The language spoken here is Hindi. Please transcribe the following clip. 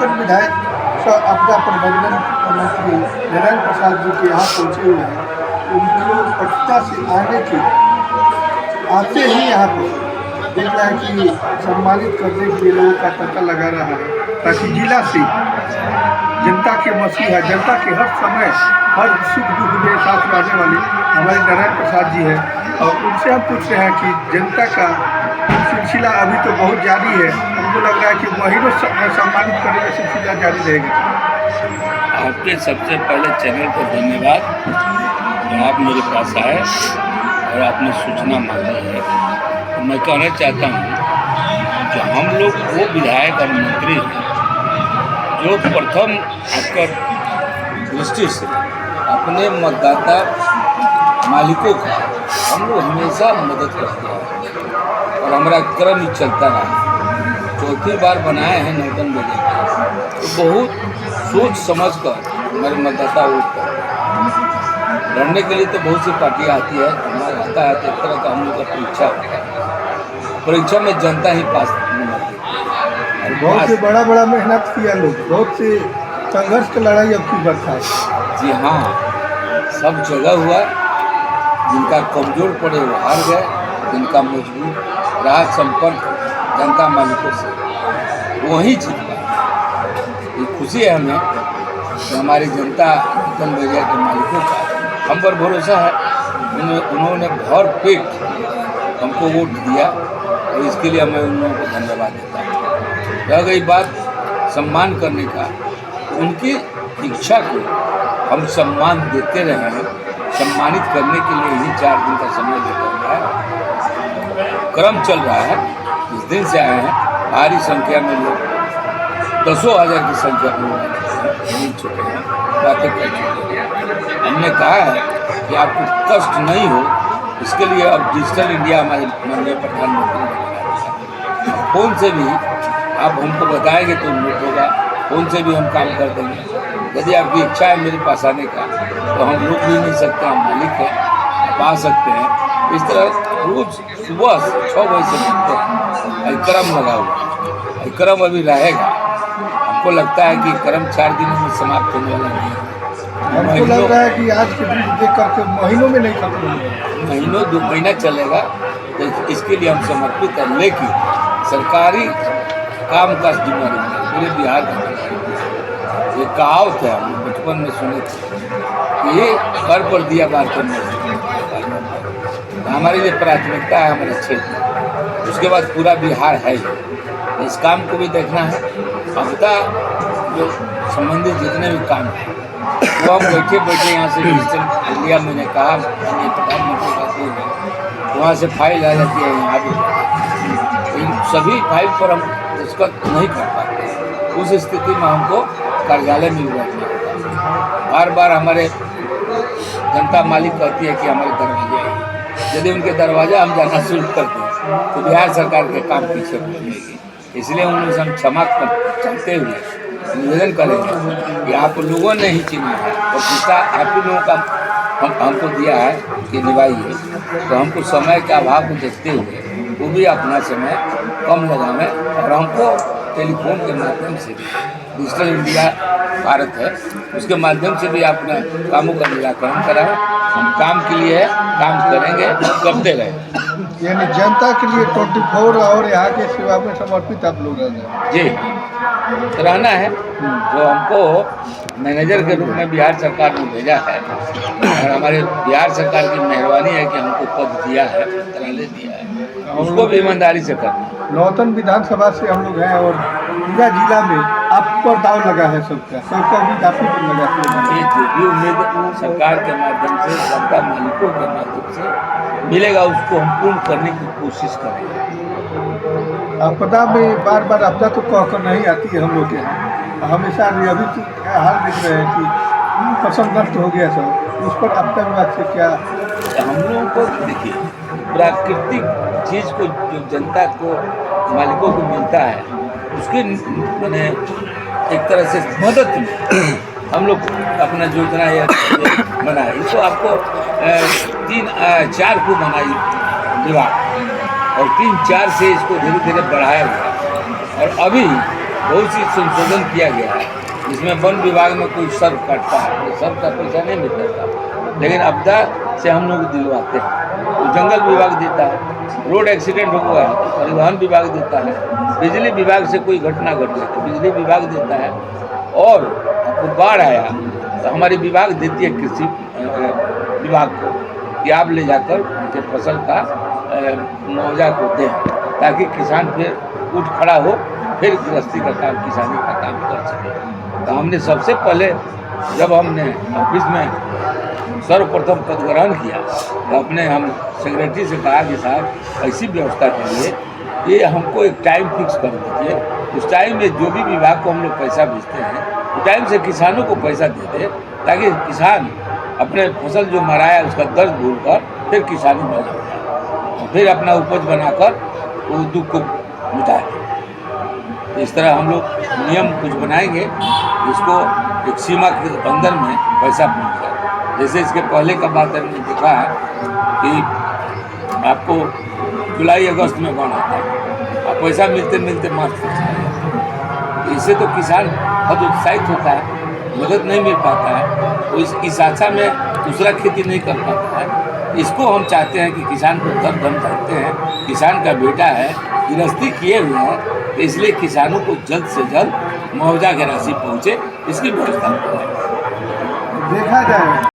नौतन विधायक आपदा प्रबंधन मंत्री नारायण प्रसाद जी के यहाँ पहुँचे हुए हैं। उनको पटना से आते ही यहाँ पर देख रहा है कि सम्मानित करने के लिए लोगों का पता लगा रहा है, ताकि जिला से जनता के मसीहा, जनता के हर समय हर सुख दुख में साथ रहने वाले हमारे नारायण प्रसाद जी हैं। और उनसे हम पूछ रहे हैं कि जनता का सिलसिला अभी तो बहुत जारी है, हमको लग रहा है कि महीनों सम्मानित करने का सिलसिला जारी रहेगा। आपके सबसे पहले चैनल को धन्यवाद जो आप मेरे पास आए और आपने सूचना मांगी है। तो मैं कहना चाहता हूँ कि हम लोग वो विधायक और मंत्री हैं जो प्रथम आकर दृष्टि से अपने मतदाता मालिकों का हम लोग हमेशा मदद करते हैं और हमारा क्रम ही चलता रहा। चौथी बार बनाए हैं नौतन विधायक, तो बहुत सोच समझ कर हमारे मतदाता वोट करते हैं। लड़ने के लिए तो बहुत सी पार्टियाँ आती है, हमारा आता है तो एक तरह का हम लोग का परीक्षा होता है। परीक्षा में जनता ही पास होती है। बहुत से बड़ा मेहनत किया लोग, बहुत से संघर्ष की लड़ाई अब की बढ़ता है। जी हाँ, सब जगह हुआ। जिनका कमजोर पड़े वो हार गए, जिनका मजबूत रहा संपर्क जनता मालिकों से वही जीत पाए। ये खुशी है हमें कि हमारी जनता नौतन एरिया के मालिकों का हम पर भरोसा है। उन्होंने भर पेट हमको वोट दिया और इसके लिए मैं उन लोगों को धन्यवाद देता हूँ। रह गई बात सम्मान करने का, उनकी इच्छा को हम सम्मान देते रहे हैं। सम्मानित करने के लिए ही 4 दिन का समय देकर है। क्रम चल रहा है, इस दिन से आए हैं। भारी संख्या में लोग, 10,000 की संख्या में मिल चुके हैं, बातें कर चुके हैं। हमने कहा है कि आपको कष्ट नहीं हो, इसके लिए अब डिजिटल इंडिया हमारे माननीय प्रधानमंत्री ने बनाया है। फ़ोन से भी आप हमको बताएंगे तो नोट होगा, फ़ोन से भी हम काम कर देंगे। यदि आपकी इच्छा है मेरे पास आने का तो हम रुक भी नहीं सकते, हम मालिक हैं, आप आ सकते हैं। इस तरह रोज़ सुबह 6 बजे से मिलते हैं। क्रम लगा हुआ, क्रम अभी रहेगा। हमको लगता है कि क्रम 4 दिनों में समाप्त होने वाला नहीं है। हमको लग रहा है कि आज के दिन देख करके महीनों में नहीं खत्म होगा, महीनों 2 महीना चलेगा। तो इसके लिए हम समर्पित हैं। लेकिन सरकारी काम का जिम्मेदारी पूरे बिहार का ये कहावत है, हम बचपन में सुने थे, ये घर पर दिया बात करने हमारे लिए प्राथमिकता है। हमारे क्षेत्र उसके बाद पूरा बिहार है ही। इस काम को भी देखना है। आपदा जो संबंधित जितने भी काम हैं वो हम बैठे यहाँ से डिजिटल इंडिया मैंने कहा प्रधानमंत्री का देन है, वहाँ से फाइल आ जाती है यहाँ भी। इन सभी फाइल पर हम दस्तखत नहीं कर पाते। उस स्थिति में हमको कार्यालय में बैठना होता है। बार बार हमारे जनता मालिक कहती है कि हमारे दरवाजे आइए। यदि उनके दरवाजा हम जाना शुरू कर दें तो बिहार सरकार के काम पीछे हो जाएगी। इसलिए उनसे हम क्षमा चाहते हुए निवेदन करेंगे कि आप लोगों ने ही चुना है और जितना आप लोगों का हमको दिया है कि निभाइए, तो हमको समय के अभाव को देखते हुए वो भी अपना समय कम लगावें और हमको टेलीफोन के माध्यम से भी डिजिटल इंडिया भारत है उसके माध्यम से भी अपने कामों का निराकरण कराएं। हम काम के लिए काम करेंगे, करते रहें। यानी जनता के लिए 24 और यहाँ के सेवा में समर्पित आप लोग जी रहना है। जो हमको मैनेजर के रूप में बिहार सरकार ने भेजा है और हमारे बिहार सरकार की मेहरबानी है कि हमको पद दिया है, मंत्रालय दिया है, उसको भी ईमानदारी से करना। नौतन विधानसभा से हम लोग हैं और पूरा जिला में आप पर दाव लगा है सबका उम्मीद आप ही पर लगा है। जो भी उम्मीद सरकार के माध्यम से, जनता मालिकों के माध्यम से मिलेगा उसको हम पूर्ण करने की कोशिश करेंगे। आपदा में बार बार आपदा तो कहकर नहीं आती है हम लोग के यहाँ, हमेशा अभी तो हाल देख रहे हैं कि फसल नष्ट हो गया सब, उस पर आपदा विभाग से क्या? हम लोगों को देखिए, प्राकृतिक चीज़ को जो जनता को मालिकों को मिलता है उसके मैंने एक तरह से मदद हम लोग अपना योजना या बनाई तो आपको 3-4 को बनाई विभाग और 3-4 से इसको धीरे धीरे बढ़ाया गया और अभी बहुत सी संशोधन किया गया है, जिसमें वन विभाग में कोई सर्व काटता है तो सर्व का पैसा नहीं मिलता था, लेकिन आपदा से हम लोग दिलवाते हैं तो जंगल विभाग देता है, रोड एक्सीडेंट हुआ है तो परिवहन विभाग देता है, बिजली विभाग से कोई घटना घट गई तो बिजली विभाग देता है, और आपको बाढ़ आया तो हमारी विभाग देती है कृषि विभाग को कि आप ले जाकर उनके फसल का मुआवजा को दें, ताकि किसान फिर उठ खड़ा हो, फिर गृहस्थी का काम, किसानी का काम कर सके। तो हमने सबसे पहले जब हमने ऑफिस में सर्वप्रथम पद ग्रहण किया तो अपने हम सेक्रेटरी से कहा कि साहब ऐसी व्यवस्था करिए कि हमको एक टाइम फिक्स कर दीजिए, उस टाइम में जो भी विभाग को हम लोग पैसा भेजते हैं उस टाइम से किसानों को पैसा दे दें, ताकि किसान अपने फसल जो मराया उसका दर्द भूलकर फिर किसानी में लग जाए और फिर अपना उपज बनाकर वो दुख को मिटाए। इस तरह हम लोग नियम कुछ बनाएंगे जिसको एक सीमा के अंदर में पैसा पहुंच जाए। जैसे इसके पहले का बात हमने देखा है कि आपको जुलाई अगस्त में बाढ़ आता है और पैसा मिलते मिलते मार्च तक चला जाता है। इससे तो किसान बहुत उत्साहित होता है, मदद नहीं मिल पाता है, तो इस आशा में दूसरा खेती नहीं कर पाता है। इसको हम चाहते हैं कि किसान को दर्द हम चाहते हैं, किसान का बेटा है, गृहस्थी किए हुए हैं, तो इसलिए किसानों को जल्द से जल्द मुआवजा की राशि पहुँचे, इसकी व्यवस्था करें। देखा जाए